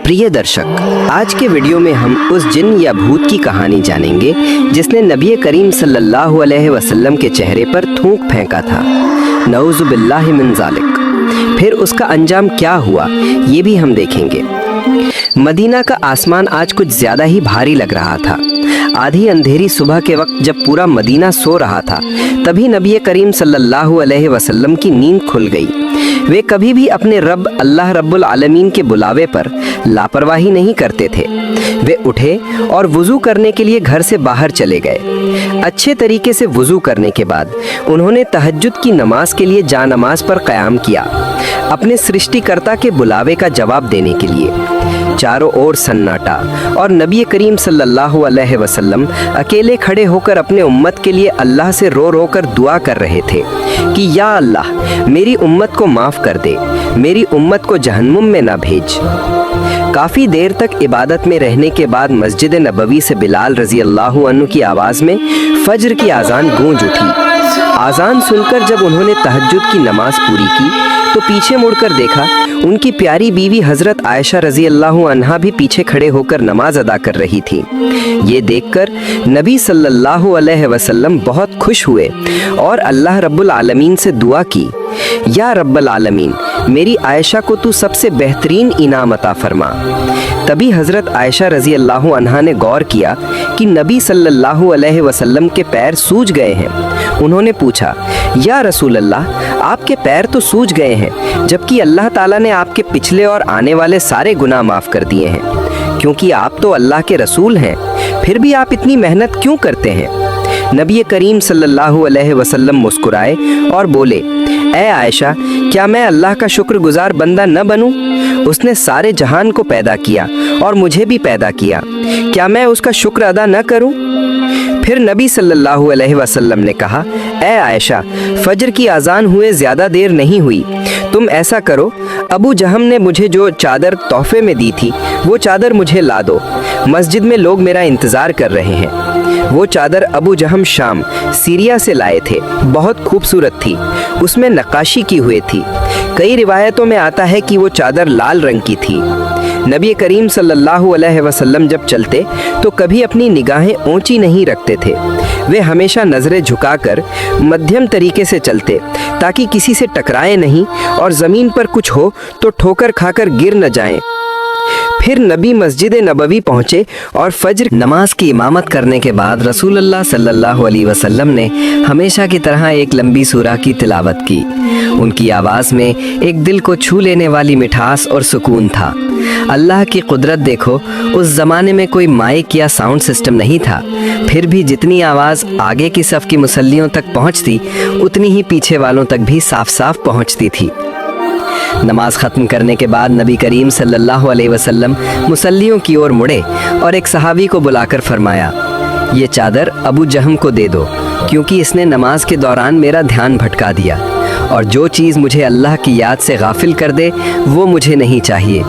प्रिय दर्शक, आज के वीडियो में हम उस जिन या भूत की कहानी जानेंगे जिसने नबी करीम सल्लल्लाहु अलैहि वसल्लम के चेहरे पर थूक फेंका था। नऊज़ु बिल्लाहि मिन ज़ालिक। फिर उसका अंजाम क्या हुआ ये भी हम देखेंगे। मदीना का आसमान आज कुछ ज़्यादा ही भारी लग रहा था। आधी अंधेरी सुबह के वक्त जब पूरा मदीना सो रहा था, तभी नबी करीम सल्लल्लाहु अलैहि वसल्लम की नींद खुल गई। वे कभी भी अपने रब अल्लाह रब्बुल आलमीन के बुलावे पर लापरवाही नहीं करते थे। वे उठे और वुज़ू करने के लिए घर से बाहर चले गए। अच्छे तरीके से वुज़ू करने के बाद उन्होंने तहज्जुद की नमाज के लिए जानमाज पर क़याम किया, अपने सृष्टिकर्ता के बुलावे का जवाब देने के लिए। चारों ओर सन्नाटा और नबी करीम सल्लल्लाहु अलैहि वसल्लम अकेले खड़े होकर अपने उम्मत के लिए अल्लाह से रो रो कर दुआ कर रहे थे कि या अल्लाह, मेरी उम्मत को माफ़ कर दे, मेरी उम्मत को जहन्नुम में ना भेज। काफ़ी देर तक इबादत में रहने के बाद मस्जिद नबवी से बिलाल रज़ी अल्लाहु अन्हु की आवाज़ में फ़ज्र की आज़ान गूंज उठी। आज़ान सुनकर जब उन्होंने तहज्जुद की नमाज पूरी की तो पीछे मुड़कर देखा, उनकी प्यारी बीवी हज़रत आयशा रज़ी अल्लाहु अन्हा भी पीछे खड़े होकर नमाज अदा कर रही थी। ये देखकर नबी सल्लल्लाहु अलैहि वसल्लम बहुत खुश हुए और अल्लाह रब्बुल आलमीन से दुआ की, या रब्बुल आलमीन, मेरी आयशा को तू सबसे बेहतरीन इनाम अता फरमा। तभी हज़रत आयशा रज़ी अल्लाहु अन्हा ने गौर किया कि नबी सल्लल्लाहु अलैहि वसल्लम के पैर सूज गए हैं। उन्होंने पूछा, या रसूल अल्लाह, आपके पैर तो सूज गए हैं, जबकि अल्लाह ताला ने आपके पिछले और आने वाले सारे गुनाह माफ़ कर दिए हैं। क्योंकि आप तो अल्लाह के रसूल हैं, फिर भी आप इतनी मेहनत क्यों करते हैं? नबी करीम सल्लल्लाहु अलैहि वसल्लम मुस्कुराए और बोले, ए आयशा, क्या मैं अल्लाह का शुक्रगुजार बंदा न बनूं? उसने सारे जहान को पैदा किया और मुझे भी पैदा किया, क्या मैं उसका शुक्र अदा न करूं? फिर नबी सल्लल्लाहु अलैहि वसल्लम ने कहा, ए आयशा, फजर की आज़ान हुए ज़्यादा देर नहीं हुई, तुम ऐसा करो, अबू जहम ने मुझे जो चादर तोहफे में दी थी वो चादर मुझे ला दो। मस्जिद में लोग मेरा इंतज़ार कर रहे हैं। वो चादर अबू जहम शाम सीरिया से लाए थे, बहुत खूबसूरत थी, उसमें नक्काशी की हुई थी। कई रिवायतों में आता है कि वो चादर लाल रंग की थी। नबी करीम सल्लल्लाहु अलैहि वसल्लम जब चलते तो कभी अपनी निगाहें ऊंची नहीं रखते थे। वे हमेशा नज़रें झुकाकर मध्यम तरीके से चलते ताकि किसी से टकराए नहीं और ज़मीन पर कुछ हो तो ठोकर खाकर गिर न जाएं। फिर नबी मस्जिद नबवी पहुँचे और फज्र नमाज की इमामत करने के बाद रसूलुल्लाह सल्लल्लाहु अलैहि वसल्लम ने हमेशा की तरह एक लंबी सूरा की तिलावत की। उनकी आवाज़ में एक दिल को छू लेने वाली मिठास और सुकून था। अल्लाह की कुदरत देखो, उस ज़माने में कोई माइक या साउंड सिस्टम नहीं था, फिर भी जितनी आवाज़ आगे की सफ़ की मुसल्लियों तक पहुँचती, उतनी ही पीछे वालों तक भी साफ साफ पहुँचती थी। नमाज ख़त्म करने के बाद नबी करीम सल्लल्लाहु अलैहि वसल्लम मुसल्लियों की ओर मुड़े और एक सहाबी को बुलाकर फरमाया, ये चादर अबू जहम को दे दो, क्योंकि इसने नमाज के दौरान मेरा ध्यान भटका दिया, और जो चीज़ मुझे अल्लाह की याद से गाफिल कर दे वो मुझे नहीं चाहिए।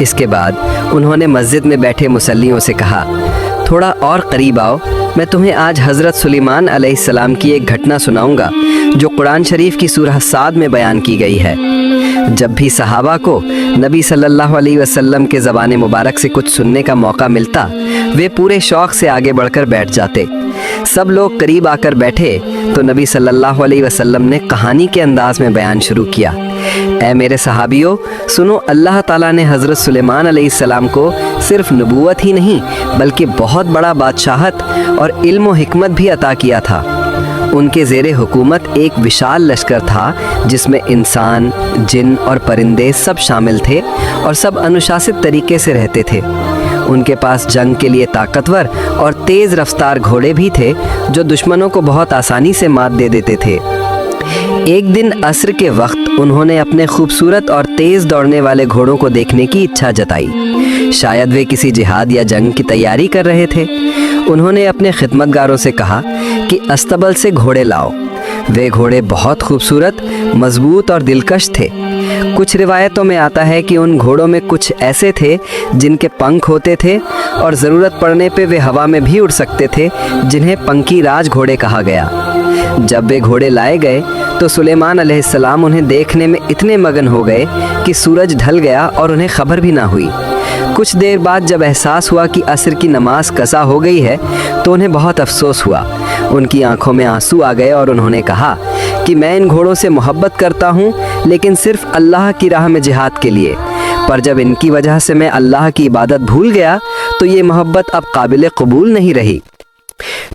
इसके बाद उन्होंने मस्जिद में बैठे मुसल्लियों से कहा, थोड़ा और करीब आओ, मैं तुम्हें आज हज़रत सुलेमान अलैहिस्सलाम की एक घटना सुनाऊंगा जो कुरान शरीफ की सूरह साद में बयान की गई है। जब भी सहाबा को नबी सल्लल्लाहु अलैहि वसल्लम के ज़बान मुबारक से कुछ सुनने का मौका मिलता, वे पूरे शौक़ से आगे बढ़कर बैठ जाते। सब लोग करीब आकर बैठे तो नबी सल्लल्लाहु अलैहि वसल्लम ने कहानी के अंदाज में बयान शुरू किया, ऐ मेरे सहाबियों, सुनो, अल्लाह ताला ने हज़रत सुलेमान अलैहिस्सलाम को सिर्फ नबूवत ही नहीं बल्कि बहुत बड़ा बादशाहत और इल्म व हिकमत भी अता किया था। उनके ज़ेरे हुकूमत एक विशाल लश्कर था जिसमें इंसान, जिन और परिंदे सब शामिल थे और सब अनुशासित तरीके से रहते थे। उनके पास जंग के लिए ताकतवर और तेज़ रफ्तार घोड़े भी थे जो दुश्मनों को बहुत आसानी से मात दे देते थे। एक दिन असर के वक्त उन्होंने अपने खूबसूरत और तेज़ दौड़ने वाले घोड़ों को देखने की इच्छा जताई। शायद वे किसी जिहाद या जंग की तैयारी कर रहे थे। उन्होंने अपने खिदमतगारों से कहा कि अस्तबल से घोड़े लाओ। वे घोड़े बहुत खूबसूरत, मजबूत और दिलकश थे। कुछ रिवायतों में आता है कि उन घोड़ों में कुछ ऐसे थे जिनके पंख होते थे और ज़रूरत पड़ने पे वे हवा में भी उड़ सकते थे, जिन्हें पंखी राज घोड़े कहा गया। जब वे घोड़े लाए गए तो सुलेमान अलैहिस्सलाम उन्हें देखने में इतने मगन हो गए कि सूरज ढल गया और उन्हें खबर भी ना हुई। कुछ देर बाद जब एहसास हुआ कि असर की नमाज कज़ा हो गई है तो उन्हें बहुत अफसोस हुआ। उनकी आंखों में आंसू आ गए और उन्होंने कहा कि मैं इन घोड़ों से मोहब्बत करता हूँ, लेकिन सिर्फ अल्लाह की राह में जिहाद के लिए। पर जब इनकी वजह से मैं अल्लाह की इबादत भूल गया तो ये मोहब्बत अब काबिल कबूल नहीं रही।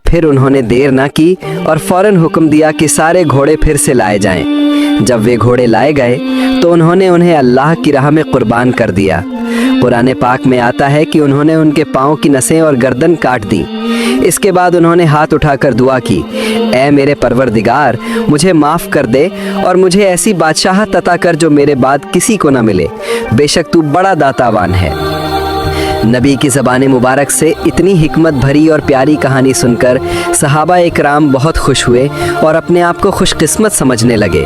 फिर उन्होंने देर ना की और फौरन हुक्म दिया कि सारे घोड़े फिर से लाए जाएं। जब वे घोड़े लाए गए तो उन्होंने उन्हें अल्लाह की राह में कुर्बान कर दिया। कुरान पाक में आता है कि उन्होंने उनके पाँव की नसें और गर्दन काट दी। इसके बाद उन्होंने हाथ उठाकर दुआ की, ऐ मेरे परवरदिगार, मुझे माफ़ कर दे और मुझे ऐसी बादशाहत अता कर जो मेरे बाद किसी को न मिले। बेशक तू बड़ा दातावान है। नबी की ज़बान मुबारक से इतनी हिकमत भरी और प्यारी कहानी सुनकर सहाबा इकराम बहुत खुश हुए और अपने आप को खुशकिस्मत समझने लगे।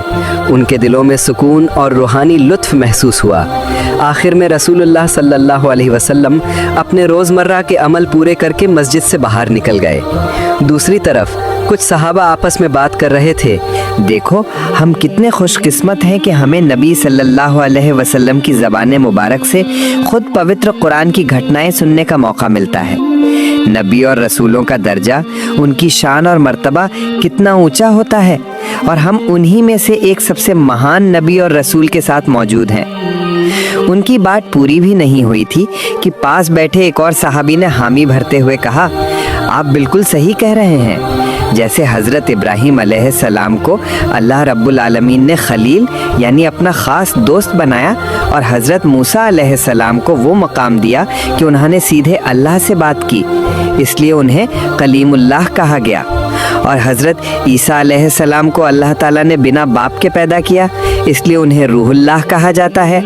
उनके दिलों में सुकून और रूहानी लुत्फ़ महसूस हुआ। आखिर में रसूलुल्लाह सल्लल्लाहु अलैहि वसल्लम अपने रोज़मर्रा के अमल पूरे करके मस्जिद से बाहर निकल गए। दूसरी तरफ कुछ सहाबा आपस में बात कर रहे थे, देखो हम कितने खुशकिस्मत हैं कि हमें नबी सल्लल्लाहु अलैहि वसल्लम की ज़बान मुबारक से खुद पवित्र कुरान की घटनाएं सुनने का मौका मिलता है। नबी और रसूलों का दर्जा, उनकी शान और मर्तबा कितना ऊंचा होता है और हम उन्हीं में से एक सबसे महान नबी और रसूल के साथ मौजूद हैं। उनकी बात पूरी भी नहीं हुई थी कि पास बैठे एक और सहाबी ने हामी भरते हुए कहा, आप बिल्कुल सही कह रहे हैं। जैसे हज़रत इब्राहीम अलैहिस्सलाम को अल्लाह रब्बुल आलमीन ने खलील यानी अपना ख़ास दोस्त बनाया और हज़रत मूसा अलैहिस्सलाम को वो मकाम दिया कि उन्होंने सीधे अल्लाह से बात की, इसलिए उन्हें कलीमुल्लाह कहा गया। और हज़रत ईसा अलैहिस्सलाम को अल्लाह ताला ने बिना बाप के पैदा किया, इसलिए उन्हें रूहुल्लाह कहा जाता है।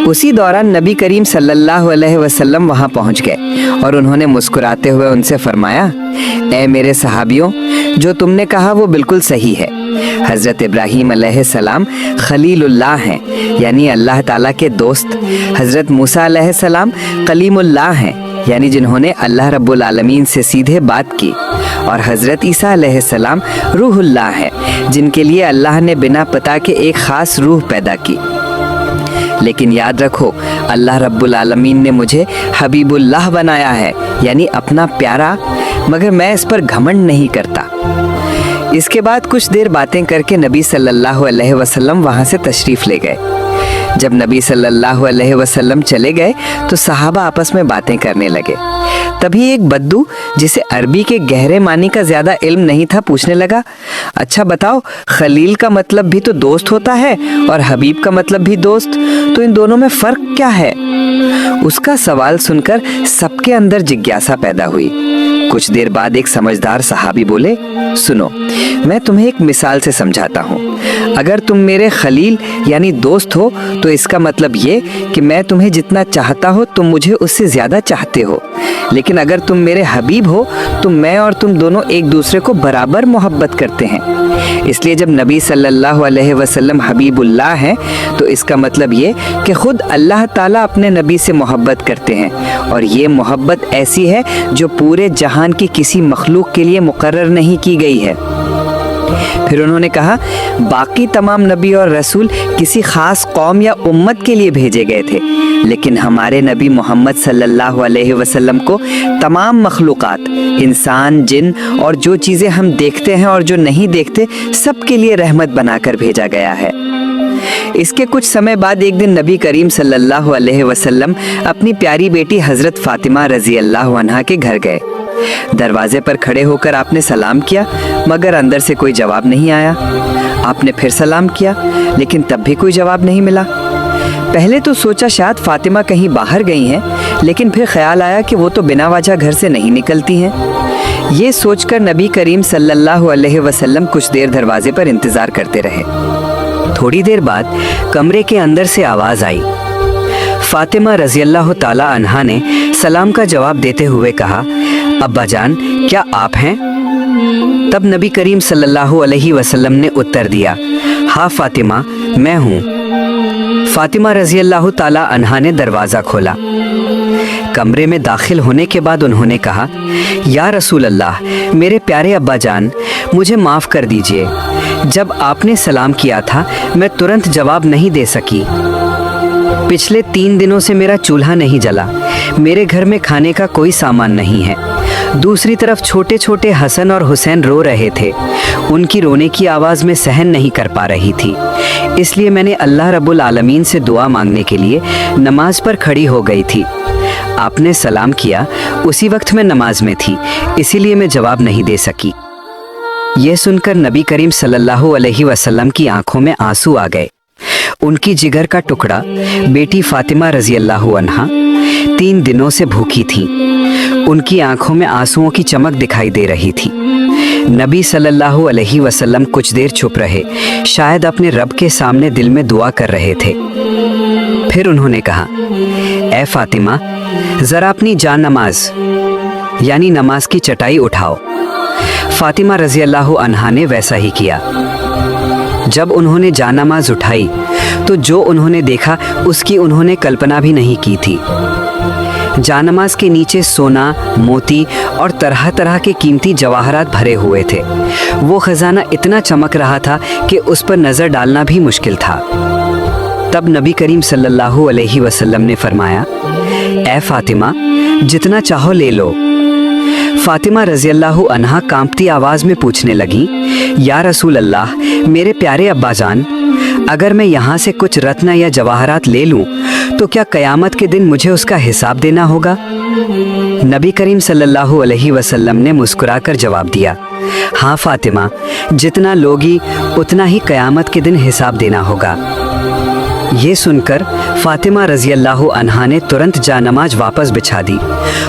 उसी दौरान नबी करीम सल्लल्लाहु अलैहि वसल्लम वहाँ पहुँच गए और उन्होंने मुस्कुराते हुए उनसे फरमाया, ऐ मेरे सहाबियों, जो तुमने कहा वो बिल्कुल सही है। हज़रत इब्राहीम अलैहिस्सलाम खलीलुल्लाह हैं यानी अल्लाह ताला के दोस्त। हज़रत मूसा अलैहिस्सलाम कलीमुल्लाह हैं यानी जिन्होंने अल्लाह रब्बुल आलमीन से सीधे बात की। और हज़रत ईसा अलैहिस्सलाम रूहुल्लाह हैं जिनके लिए अल्लाह ने बिना पता के एक ख़ास रूह पैदा की। लेकिन याद रखो, अल्लाह रब्बुल आलमीन ने मुझे हबीबुल्लाह बनाया है यानी अपना प्यारा, मगर मैं इस पर घमंड नहीं करता। इसके बाद कुछ देर बातें करके नबी सल्लल्लाहु अलैहि वसल्लम वहाँ से तशरीफ़ ले गए। जब नबी सल्लल्लाहु अलैहि वसल्लम चले गए तो सहाबा आपस में बातें करने लगे। तभी एक बद्दू, जिसे अरबी के गहरे मानी का ज़्यादा इल्म नहीं था, पूछने लगा, अच्छा बताओ, खलील का मतलब भी तो दोस्त होता है और हबीब का मतलब भी दोस्त, तो इन दोनों में फ़र्क क्या है? उसका सवाल सुनकर सबके अंदर जिज्ञासा पैदा हुई। कुछ देर बाद एक समझदार सहाबी बोले, सुनो, मैं तुम्हें एक मिसाल से समझाता हूँ। अगर तुम मेरे खलील यानी दोस्त हो तो इसका मतलब ये कि मैं तुम्हें जितना चाहता हो तुम मुझे उससे ज़्यादा चाहते हो। लेकिन अगर तुम मेरे हबीब हो तो मैं और तुम दोनों एक दूसरे को बराबर मोहब्बत करते हैं। इसलिए जब नबी सल्लल्लाहु अलैहि वसल्लम हबीबुल्लाह हैं तो इसका मतलब ये कि खुद अल्लाह ताला अपने नबी से मोहब्बत करते हैं और ये मोहब्बत ऐसी है जो पूरे जहान की किसी मखलूक के लिए मुकर्रर नहीं की गई है। फिर उन्होंने कहा, बाकी तमाम नबी और रसूल किसी ख़ास कौम या उम्मत के लिए भेजे गए थे, लेकिन हमारे नबी मोहम्मद सल्लल्लाहु अलैहि वसल्लम को तमाम मखलूक़ात, इंसान, जिन और जो चीज़ें हम देखते हैं और जो नहीं देखते, सब के लिए रहमत बनाकर भेजा गया है। इसके कुछ समय बाद एक दिन नबी करीम सल्लल्लाहु अलैहि वसल्लम अपनी प्यारी बेटी हज़रत फ़ातिमा रज़ी अल्लाह अन्हा के घर गए। दरवाजे पर खड़े होकर आपने सलाम किया, मगर अंदर से कोई जवाब नहीं आया। आपने फिर सलाम किया, लेकिन तब भी कोई जवाब नहीं मिला। पहले तो सोचा शायद फ़ातिमा कहीं बाहर गई हैं, लेकिन फिर ख्याल आया कि वो तो बिना वजह घर से नहीं निकलती हैं। ये सोचकर नबी करीम सल्लल्लाहु अलैहि वसल्लम कुछ देर दरवाजे पर इंतज़ार करते रहे। थोड़ी देर बाद कमरे के अंदर से आवाज़ आई। फ़ातिमा रज़ी अल्लाह ताला अन्हा ने सलाम का जवाब देते हुए कहा, अब्बा जान, क्या आप हैं? तब नबी करीम सल्लल्लाहु अलैहि वसल्लम ने उत्तर दिया, हाँ फ़ातिमा, मैं हूँ। फ़ातिमा रज़ी अल्लाह ताला अन्हा ने दरवाज़ा खोला। कमरे में दाखिल होने के बाद उन्होंने कहा, या रसूल अल्लाह, मेरे प्यारे अब्बा जान, मुझे माफ़ कर दीजिए। जब आपने सलाम किया था मैं तुरंत जवाब नहीं दे सकी। पिछले 3 दिनों से मेरा चूल्हा नहीं जला, मेरे घर में खाने का कोई सामान नहीं है। दूसरी तरफ छोटे छोटे हसन और हुसैन रो रहे थे, उनकी रोने की आवाज़ में सहन नहीं कर पा रही थी। इसलिए मैंने अल्लाह रब्बुल आलमीन से दुआ मांगने के लिए नमाज पर खड़ी हो गई थी। आपने सलाम किया, उसी वक्त मैं नमाज में थी, इसीलिए मैं जवाब नहीं दे सकी। यह सुनकर नबी करीम सल्लल्लाहु अलैहि वसल्लम की आंखों में आंसू आ गए। उनकी जिगर का टुकड़ा बेटी फातिमा रजी अल्लाहु अन्हा 3 दिनों से भूखी थी। उनकी आंखों में आंसुओं की चमक दिखाई दे रही थी। नबी सल्लल्लाहु अलैहि वसल्लम कुछ देर चुप रहे, शायद अपने रब के सामने दिल में दुआ कर रहे थे। फिर उन्होंने कहा, ए फातिमा, ज़रा अपनी जान नमाज यानी नमाज की चटाई उठाओ। फातिमा रजी अल्लाहु अन्हा ने वैसा ही किया। जब उन्होंने जानमाज उठाई तो जो उन्होंने देखा उसकी उन्होंने कल्पना भी नहीं की थी। जानमाज के नीचे सोना, मोती और तरह तरह के कीमती जवाहरात भरे हुए थे। वो खजाना इतना चमक रहा था कि उस पर नज़र डालना भी मुश्किल था। तब नबी करीम सल्लल्लाहु अलैहि वसल्लम ने फरमाया, ए फातिमा, जितना चाहो ले लो। फातिमा रजी अल्लाहु अन्हा कांपती आवाज़ में पूछने लगी, या रसूल अल्लाह, मेरे प्यारे अब्बा जान, अगर मैं यहाँ से कुछ रत्न या जवाहरात ले लूँ तो क्या क़यामत के दिन मुझे उसका हिसाब देना होगा? नबी करीम सल्लल्लाहु अलैहि वसल्लम ने मुस्कुराकर जवाब दिया, हाँ फातिमा, जितना लोगी उतना ही क़यामत के दिन हिसाब देना होगा। ये सुनकर फातिमा रजी अल्लाहु अन्हा ने तुरंत जानमाज वापस बिछा दी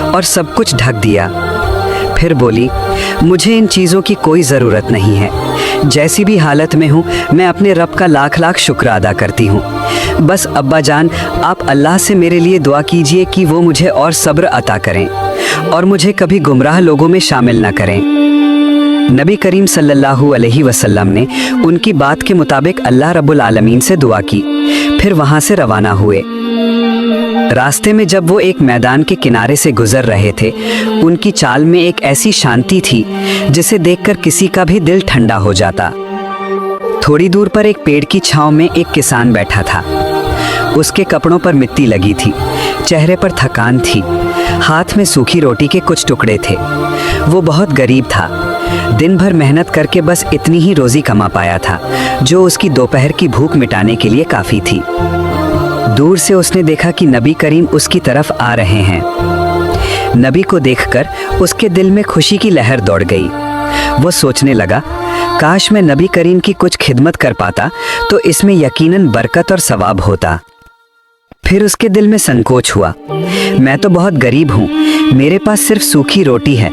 और सब कुछ ढक दिया। फिर बोली, मुझे इन चीज़ों की कोई ज़रूरत नहीं है। जैसी भी हालत में हूँ मैं अपने रब का लाख लाख शुक्र अदा करती हूँ। बस अब्बा जान, आप अल्लाह से मेरे लिए दुआ कीजिए कि वो मुझे और सब्र अता करें और मुझे कभी गुमराह लोगों में शामिल न करें। नबी करीम सल्लल्लाहु अलैहि वसल्लम ने उनकी बात के मुताबिक अल्लाह रब्बुल आलमीन से दुआ की, फिर वहाँ से रवाना हुए। रास्ते में जब वो एक मैदान के किनारे से गुजर रहे थे, उनकी चाल में एक ऐसी शांति थी जिसे देखकर किसी का भी दिल ठंडा हो जाता। थोड़ी दूर पर एक पेड़ की छांव में एक किसान बैठा था। उसके कपड़ों पर मिट्टी लगी थी, चेहरे पर थकान थी, हाथ में सूखी रोटी के कुछ टुकड़े थे। वो बहुत गरीब था, दिन भर मेहनत करके बस इतनी ही रोज़ी कमा पाया था जो उसकी दोपहर की भूख मिटाने के लिए काफ़ी थी। दूर से उसने देखा कि नबी करीम उसकी तरफ आ रहे हैं। नबी को देखकर उसके दिल में खुशी की लहर दौड़ गई। वो सोचने लगा, काश मैं नबी करीम की कुछ खिदमत कर पाता तो इसमें यकीनन बरकत और सवाब होता। फिर उसके दिल में संकोच हुआ, मैं तो बहुत गरीब हूँ, मेरे पास सिर्फ सूखी रोटी है,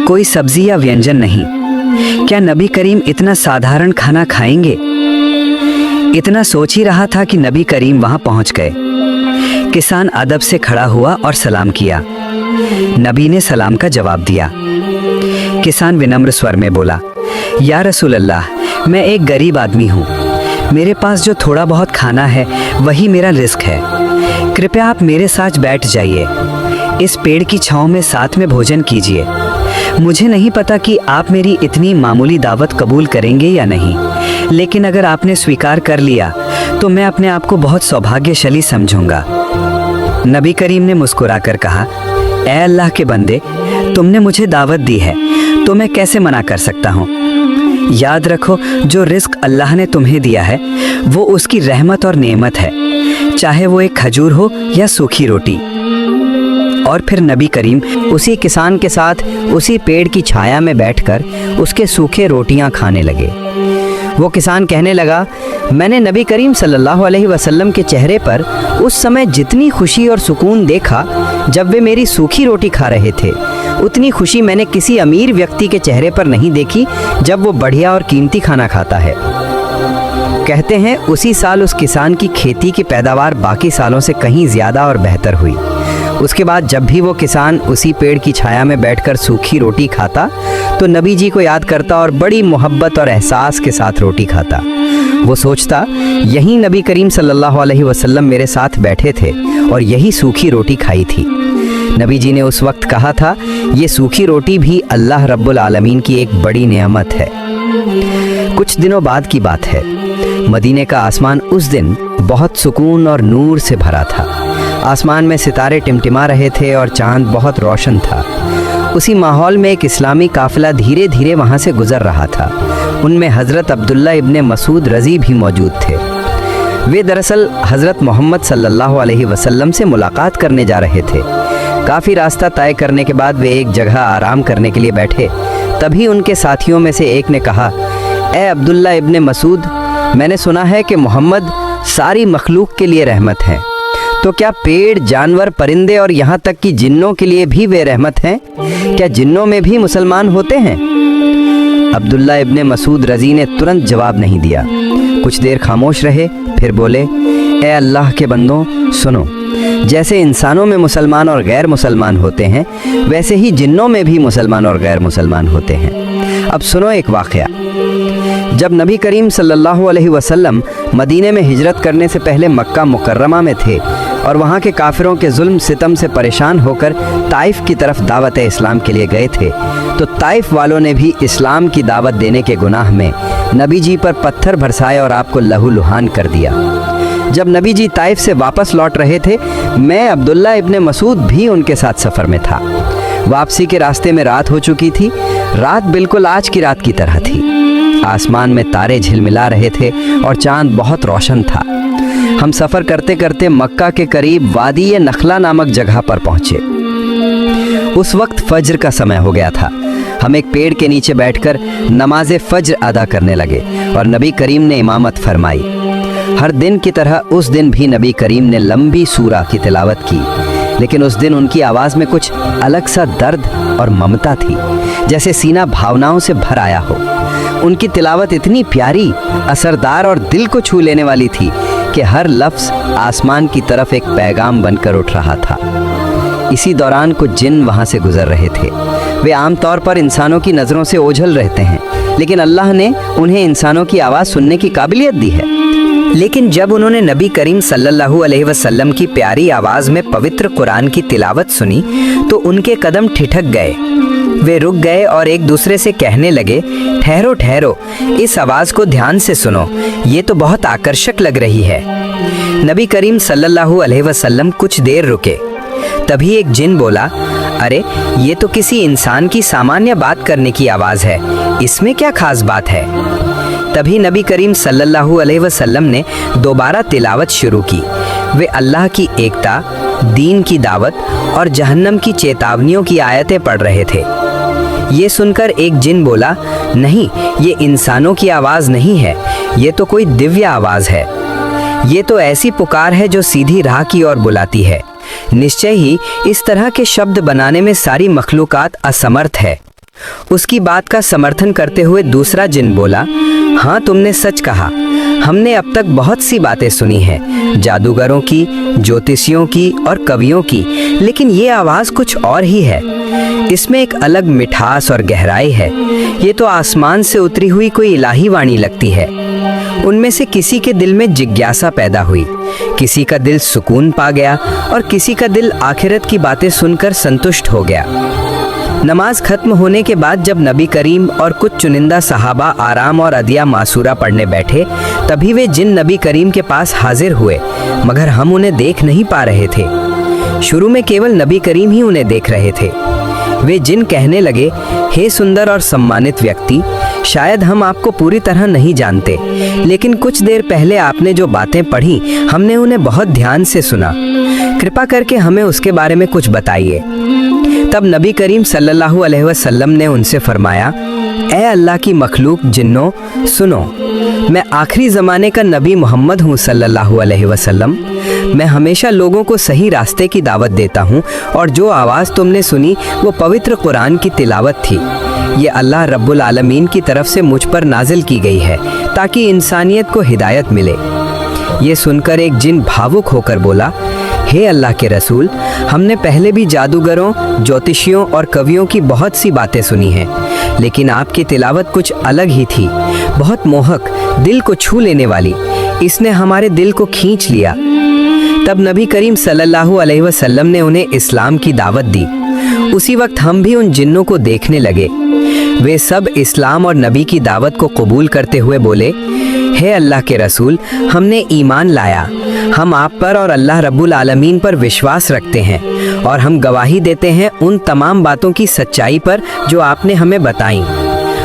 कोई सब्जी या व्यंजन नहीं। क्या नबी करीम इतना साधारण खाना खाएंगे? इतना सोच ही रहा था कि नबी करीम वहां पहुंच गए। किसान अदब से खड़ा हुआ और सलाम किया। नबी ने सलाम का जवाब दिया। किसान विनम्र स्वर में बोला, या रसूल अल्लाह, मैं एक गरीब आदमी हूँ, मेरे पास जो थोड़ा बहुत खाना है वही मेरा रिस्क है। कृपया आप मेरे साथ बैठ जाइए, इस पेड़ की छांव में साथ में भोजन कीजिए। मुझे नहीं पता कि आप मेरी इतनी मामूली दावत कबूल करेंगे या नहीं, लेकिन अगर आपने स्वीकार कर लिया तो मैं अपने आप को बहुत सौभाग्यशाली समझूंगा। नबी करीम ने मुस्कुराकर कहा, ए अल्लाह के बंदे, तुमने मुझे दावत दी है तो मैं कैसे मना कर सकता हूँ। याद रखो, जो रिस्क अल्लाह ने तुम्हें दिया है वो उसकी रहमत और नेमत है, चाहे वो एक खजूर हो या सूखी रोटी। और फिर नबी करीम उसी किसान के साथ उसी पेड़ की छाया में बैठकर उसके सूखे रोटियां खाने लगे। वो किसान कहने लगा, मैंने नबी करीम सल्लल्लाहु अलैहि वसल्लम के चेहरे पर उस समय जितनी खुशी और सुकून देखा जब वे मेरी सूखी रोटी खा रहे थे, उतनी खुशी मैंने किसी अमीर व्यक्ति के चेहरे पर नहीं देखी जब वो बढ़िया और कीमती खाना खाता है। कहते हैं उसी साल उस किसान की खेती की पैदावार बाकी सालों से कहीं ज़्यादा और बेहतर हुई। उसके बाद जब भी वो किसान उसी पेड़ की छाया में बैठकर सूखी रोटी खाता तो नबी जी को याद करता और बड़ी मोहब्बत और एहसास के साथ रोटी खाता। वो सोचता, यहीं नबी करीम सल्लल्लाहु अलैहि वसल्लम मेरे साथ बैठे थे और यही सूखी रोटी खाई थी। नबी जी ने उस वक्त कहा था, ये सूखी रोटी भी अल्लाह रब्बुल आलमीन की एक बड़ी नेमत है। कुछ दिनों बाद की बात है। मदीने का आसमान उस दिन बहुत सुकून और नूर से भरा था। आसमान में सितारे टिमटिमा रहे थे और चांद बहुत रोशन था। उसी माहौल में एक इस्लामी काफिला धीरे धीरे वहाँ से गुजर रहा था। उनमें हज़रत अब्दुल्ला इब्ने मसूद रज़ी भी मौजूद थे। वे दरअसल हज़रत मोहम्मद सल्लल्लाहु अलैहि वसल्लम से मुलाकात करने जा रहे थे। काफ़ी रास्ता तय करने के बाद वे एक जगह आराम करने के लिए बैठे। तभी उनके साथियों में से एक ने कहा, ए अब्दुल्ला इब्ने मसूद, मैंने सुना है कि मोहम्मद सारी मखलूक के लिए रहमत हैं, तो क्या पेड़, जानवर, परिंदे और यहाँ तक कि जिन्नों के लिए भी वे रहमत हैं? क्या जिन्नों में भी मुसलमान होते हैं? अब्दुल्ला इब्ने मसूद रज़ी ने तुरंत जवाब नहीं दिया। कुछ देर खामोश रहे, फिर बोले, ए अल्लाह के बंदों, सुनो। जैसे इंसानों में मुसलमान और गैर मुसलमान होते हैं, वैसे ही जिन्नों में भी मुसलमान और गैर मुसलमान होते हैं। अब सुनो एक वाक़या। जब नबी करीम सल्लल्लाहु अलैहि वसल्लम मदीने में हिजरत करने से पहले मक्का मुकर्रमा में थे और वहाँ के काफिरों के जुल्म सितम से परेशान होकर ताइफ की तरफ दावत इस्लाम के लिए गए थे, तो ताइफ वालों ने भी इस्लाम की दावत देने के गुनाह में नबी जी पर पत्थर बरसाए और आपको लहूलुहान कर दिया। जब नबी जी ताइफ से वापस लौट रहे थे, मैं अब्दुल्ला इब्ने मसूद भी उनके साथ सफ़र में था। वापसी के रास्ते में रात हो चुकी थी। रात बिल्कुल आज की रात की तरह थी। आसमान में तारे झिलमिला रहे थे और चांद बहुत रोशन था। हम सफ़र करते करते मक्का के करीब वादी नखला नामक जगह पर पहुँचे। उस वक्त फज्र का समय हो गया था। हम एक पेड़ के नीचे बैठकर नमाज फज्र अदा करने लगे और नबी करीम ने इमामत फरमाई। हर दिन की तरह उस दिन भी नबी करीम ने लंबी सूरा की तिलावत की, लेकिन उस दिन उनकी आवाज़ में कुछ अलग सा दर्द और ममता थी, जैसे सीना भावनाओं से भर आया हो। उनकी तिलावत इतनी प्यारी, असरदार और दिल को छू लेने वाली थी कि हर लफ्ज़ आसमान की तरफ एक पैगाम बनकर उठ रहा था। इसी दौरान कुछ जिन वहाँ से गुजर रहे थे। वे आमतौर पर इंसानों की नज़रों से ओझल रहते हैं, लेकिन अल्लाह ने उन्हें इंसानों की आवाज़ सुनने की काबिलियत दी है। लेकिन जब उन्होंने नबी करीम सल्लल्लाहु अलैहि वसल्लम की प्यारी आवाज़ में पवित्र कुरान की तिलावत सुनी तो उनके कदम ठिठक गए। वे रुक गए और एक दूसरे से कहने लगे, ठहरो ठहरो, इस आवाज़ को ध्यान से सुनो, ये तो बहुत आकर्षक लग रही है। नबी करीम सल्लल्लाहु अलैहि वसल्लम कुछ देर रुके। तभी एक जिन बोला, अरे ये तो किसी इंसान की सामान्य बात करने की आवाज़ है, इसमें क्या खास बात है? तभी नबी करीम सल्लल्लाहु अलैहि वसल्लम ने दोबारा तिलावत शुरू की। वे अल्लाह की एकता, दीन की दावत और जहन्नम की चेतावनियों की आयतें पढ़ रहे थे। ये सुनकर एक जिन बोला, नहीं, ये इंसानों की आवाज़ नहीं है, ये तो कोई दिव्य आवाज़ है। ये तो ऐसी पुकार है जो सीधी राह की ओर बुलाती है। निश्चय ही इस तरह के शब्द बनाने में सारी मखलूकात असमर्थ है। उसकी बात का समर्थन करते हुए दूसरा जिन बोला, हाँ, तुमने सच कहा। हमने अब तक बहुत सी बातें सुनी हैं, जादूगरों की, ज्योतिषियों की और कवियों की, लेकिन ये आवाज़ कुछ और ही है। इसमें एक अलग मिठास और गहराई है। ये तो आसमान से उतरी हुई कोई इलाही वाणी लगती है। उनमें से किसी के दिल में जिज्ञासा पैदा हुई, किसी का दिल सुकून पा गया और किसी का दिल आखिरत की बातें सुनकर संतुष्ट हो गया। नमाज खत्म होने के बाद जब नबी करीम और कुछ चुनिंदा सहाबा आराम और अदिया मासूरा पढ़ने बैठे, तभी वे जिन नबी करीम के पास हाजिर हुए, मगर हम उन्हें देख नहीं पा रहे थे। शुरू में केवल नबी करीम ही उन्हें देख रहे थे। वे जिन कहने लगे, हे सुंदर और सम्मानित व्यक्ति, शायद हम आपको पूरी तरह नहीं जानते, लेकिन कुछ देर पहले आपने जो बातें पढ़ी, हमने उन्हें बहुत ध्यान से सुना। कृपा करके हमें उसके बारे में कुछ बताइए। तब नबी करीम सल्लल्लाहु अलैहि वसल्लम ने उनसे फरमाया, ए अल्लाह की मखलूक जिन्नो, सुनो, मैं आखिरी ज़माने का नबी मोहम्मद हूँ सल्लल्लाहु अलैहि वसल्लम। मैं हमेशा लोगों को सही रास्ते की दावत देता हूँ और जो आवाज़ तुमने सुनी वो पवित्र कुरान की तिलावत थी। ये अल्लाह रब्बुल आलमीन की तरफ से मुझ पर नाजिल की गई है ताकि इंसानियत को हिदायत मिले। ये सुनकर एक जिन भावुक होकर बोला, हे अल्लाह के रसूल, हमने पहले भी जादूगरों, ज्योतिषियों और कवियों की बहुत सी बातें सुनी हैं, लेकिन आपकी तिलावत कुछ अलग ही थी, बहुत मोहक, दिल को छू लेने वाली। इसने हमारे दिल को खींच लिया। तब नबी करीम सल्लल्लाहु अलैहि वसल्लम ने उन्हें इस्लाम की दावत दी। उसी वक्त हम भी उन जिन्नों को देखने लगे। वे सब इस्लाम और नबी की दावत को कबूल करते हुए बोले, हे अल्लाह के रसूल, हमने ईमान लाया, हम आप पर और अल्लाह रब्बुल आलमीन पर विश्वास रखते हैं और हम गवाही देते हैं उन तमाम बातों की सच्चाई पर जो आपने हमें बताई।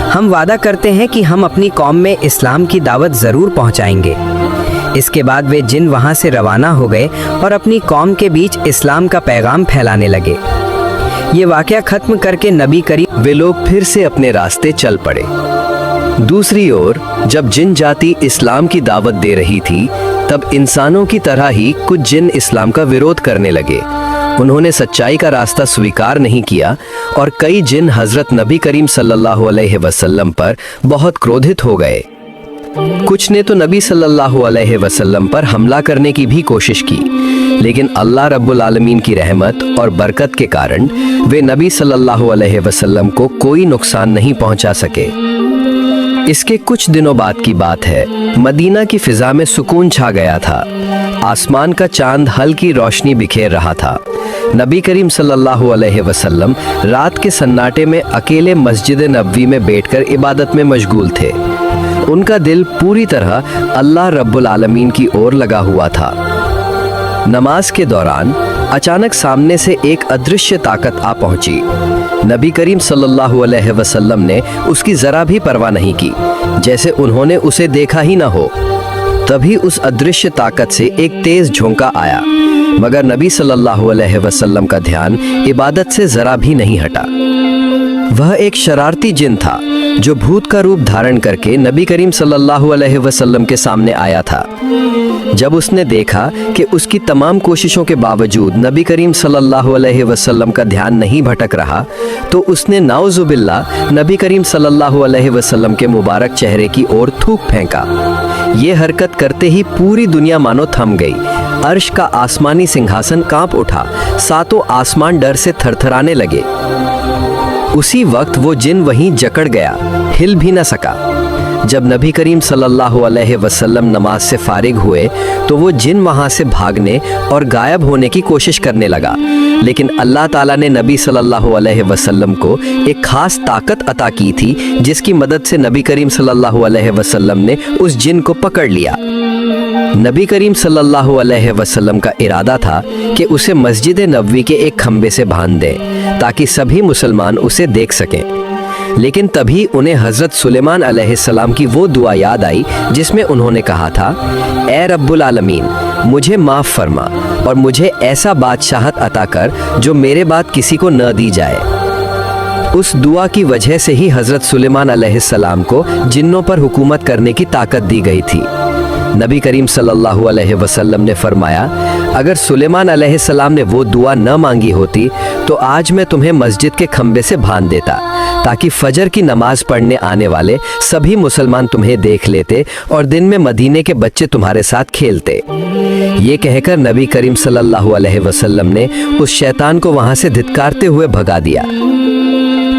हम वादा करते हैं कि हम अपनी कौम में इस्लाम की दावत ज़रूर पहुंचाएंगे। इसके बाद वे जिन वहां से रवाना हो गए और अपनी कौम के बीच इस्लाम का पैगाम फैलाने लगे। ये वाक़या ख़त्म करके नबी करीम वे लोग फिर से अपने रास्ते चल पड़े। दूसरी ओर जब जिन जाति इस्लाम की दावत दे रही थी, तब इंसानों की तरह ही कुछ जिन इस्लाम का विरोध करने लगे। उन्होंने सच्चाई का रास्ता स्वीकार नहीं किया और कई जिन हजरत नबी करीम सल्लल्लाहु अलैहि वसल्लम पर बहुत क्रोधित हो गए। कुछ ने तो नबी सल्लल्लाहु अलैहि वसल्लम पर हमला करने की भी कोशिश की, लेकिन अल्लाह रब्बुल आलमीन की रहमत और बरकत के कारण वे नबी सल्लल्लाहु अलैहि वसल्लम को कोई नुकसान नहीं पहुंचा सके। इसके कुछ दिनों बाद की बात है, मदीना की फिजा में सुकून छा गया था। आसमान का चांद हल्की रोशनी बिखेर रहा था। नबी करीम सल्लल्लाहु अलैहि वसल्लम रात के सन्नाटे में अकेले मस्जिद नबवी में बैठकर इबादत में मशगूल थे। उनका दिल पूरी तरह अल्लाह रब्बुल आलमीन की ओर लगा हुआ था। नमाज के दौरान अचानक सामने से एक अदृश्य ताकत आ पहुंची। नबी करीम सल्लल्लाहु अलैहि वसल्लम ने उसकी जरा भी परवाह नहीं की, जैसे उन्होंने उसे देखा ही ना हो। तभी उस अदृश्य ताकत से एक तेज झोंका आया, मगर नबी सल्लल्लाहु अलैहि वसल्लम का ध्यान इबादत से जरा भी नहीं हटा। वह एक शरारती जिन था जो भूत का रूप धारण करके नबी करीम सल्लल्लाहु अलैहि वसल्लम के सामने आया था। जब उसने देखा कि उसकी तमाम कोशिशों के बावजूद नबी करीम सल्लल्लाहु अलैहि वसल्लम का ध्यान नहीं भटक रहा, तो उसने नाउजुबिल्लाह नबी करीम सल्लल्लाहु अलैहि वसल्लम के मुबारक चेहरे की ओर थूक फेंका। ये हरकत करते ही पूरी दुनिया मानो थम गई। अर्श का आसमानी सिंहासन कांप उठा, सातों आसमान डर से थरथराने लगे। उसी वक्त वो जिन वहीं जकड़ गया, हिल भी न सका। जब नबी करीम सल्लल्लाहु अलैहि वसल्लम नमाज से फारिग हुए तो वो जिन वहां से भागने और गायब होने की कोशिश करने लगा, लेकिन अल्लाह ताला ने नबी सल्लल्लाहु अलैहि वसल्लम को एक खास ताकत अता की थी, जिसकी मदद से नबी करीम सल्लल्लाहु अलैहि वसल्लम ने उस जिन को पकड़ लिया। नबी करीम सल्लल्लाहु अलैहि वसल्लम का इरादा था कि उसे मस्जिद नबवी के एक खंबे से बांध दें ताकि सभी मुसलमान उसे देख सकें। लेकिन तभी उन्हें हज़रत सुलेमान अलैहिस्सलाम की वो दुआ याद आई जिसमें उन्होंने कहा था, ए रब्बुल आलमीन, मुझे माफ़ फरमा और मुझे ऐसा बादशाहत अता कर जो मेरे बाद किसी को न दी जाए। उस दुआ की वजह से ही हज़रत सुलेमान अलैहिस्सलाम को जिन्नों पर हुकूमत करने की ताकत दी गई थी। नबी करीम सल्लल्लाहु अलैहि वसल्लम ने फरमाया, अगर सुलेमान अलैहिस्सलाम ने वो दुआ न मांगी होती तो आज मैं तुम्हें मस्जिद के खंबे से बांध देता, ताकि फजर की नमाज पढ़ने आने वाले सभी मुसलमान तुम्हें देख लेते और दिन में मदीने के बच्चे तुम्हारे साथ खेलते। ये कहकर नबी करीम सल्लल्लाहु अलैहि वसल्लम ने उस शैतान को वहां से धिक्कारते हुए भगा दिया।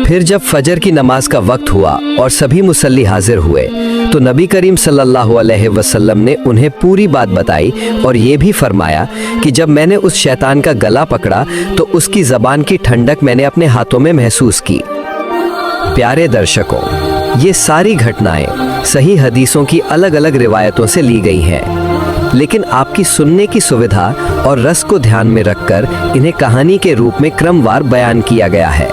फिर जब फजर की नमाज का वक्त हुआ और सभी मुसल्ली हाजिर हुए तो नबी करीम सल्लल्लाहु अलैहि वसल्लम ने उन्हें पूरी बात बताई और ये भी फरमाया कि जब मैंने उस शैतान का गला पकड़ा तो उसकी ज़बान की ठंडक मैंने अपने हाथों में महसूस की। प्यारे दर्शकों, ये सारी घटनाएं सही हदीसों की अलग अलग रिवायतों से ली गई हैं, लेकिन आपकी सुनने की सुविधा और रस को ध्यान में रखकर इन्हें कहानी के रूप में क्रमवार बयान किया गया है।